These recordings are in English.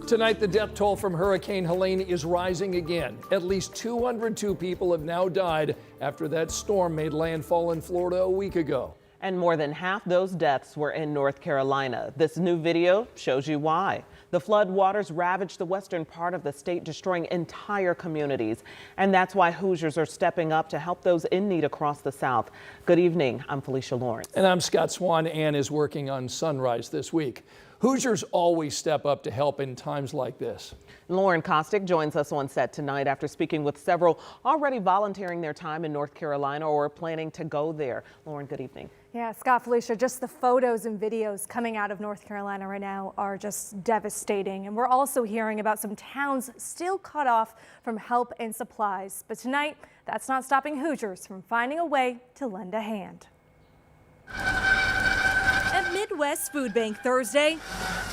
Tonight, the death toll from Hurricane Helene is rising again. At least 202 people have now died after that storm made landfall in Florida a week ago. And more than half those deaths were in North Carolina. This new video shows you why. The flood waters ravaged the western part of the state, destroying entire communities. And that's why Hoosiers are stepping up to help those in need across the South. Good evening. I'm Felicia Lawrence. And I'm Scott Swan. Ann is working on Sunrise this week. Hoosiers always step up to help in times like this. Lauren Kostiuk joins us on set tonight after speaking with several already volunteering their time in North Carolina or planning to go there. Lauren, good evening. Yeah, Scott, Felicia, just the photos and videos coming out of North Carolina right now are just devastating. And we're also hearing about some towns still cut off from help and supplies. But tonight, that's not stopping Hoosiers from finding a way to lend a hand. At Midwest Food Bank Thursday,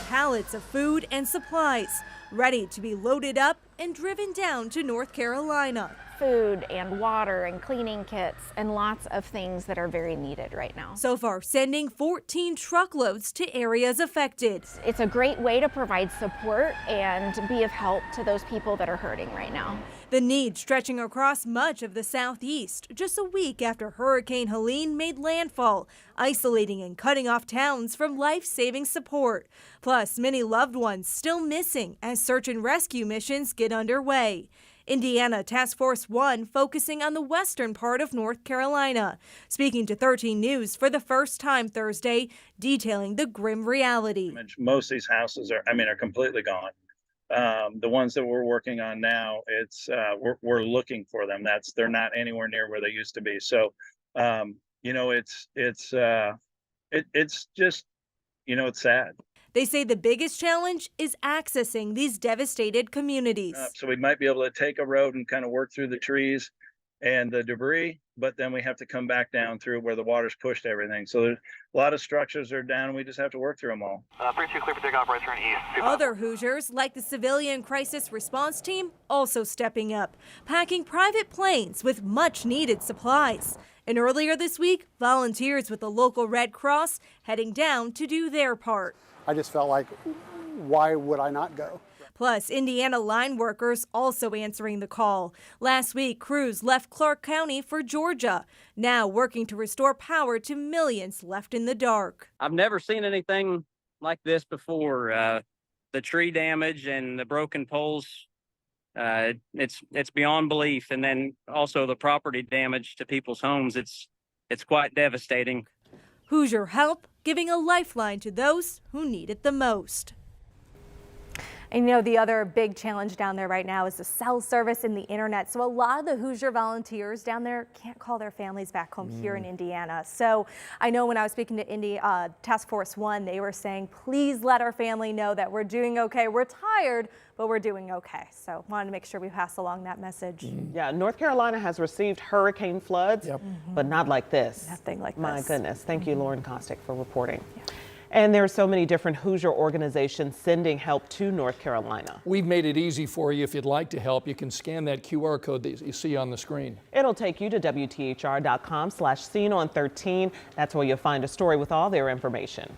pallets of food and supplies ready to be loaded up and driven down to North Carolina. Food and water and cleaning kits and lots of things that are very needed right now. So far, sending 14 truckloads to areas affected. It's a great way to provide support and be of help to those people that are hurting right now. The need stretching across much of the southeast just a week after Hurricane Helene made landfall, isolating and cutting off towns from life-saving support. Plus, many loved ones still missing as search and rescue missions get underway. Indiana Task Force 1 focusing on the western part of North Carolina, speaking to 13 News for the first time Thursday, detailing the grim reality. Most of these houses are completely gone. The ones that we're working on now, we're looking for them. They're not anywhere near where they used to be. So, it's just, it's sad. They say the biggest challenge is accessing these devastated communities. So we might be able to take a road and kind of work through the trees and the debris, but then we have to come back down through where the water's pushed everything. So there's a lot of structures are down and we just have to work through them all. 3-2 clear for takeoff, right turn east. Other Hoosiers, like the Civilian Crisis Response Team, also stepping up, packing private planes with much needed supplies. And earlier this week, volunteers with the local Red Cross heading down to do their part. I just felt like, why would I not go? Plus, Indiana line workers also answering the call. Last week, crews left Clark County for Georgia, now working to restore power to millions left in the dark. I've never seen anything like this before. The tree damage and the broken poles, it's beyond belief. And then also the property damage to people's homes, it's quite devastating. Hoosier Help giving a lifeline to those who need it the most. And the other big challenge down there right now is the cell service and the internet. So a lot of the Hoosier volunteers down there can't call their families back home here in Indiana. So I know when I was speaking to Task Force 1, they were saying, please let our family know that we're doing okay. We're tired, but we're doing okay. So wanted to make sure we pass along that message. Yeah, North Carolina has received hurricane floods, but not like this. Nothing like My this. goodness. Thank you, Lauren Kostiuk, for reporting. Yeah. And there are so many different Hoosier organizations sending help to North Carolina. We've made it easy for you. If you'd like to help, you can scan that QR code that you see on the screen. It'll take you to WTHR.com/SeenOn13. That's where you'll find a story with all their information.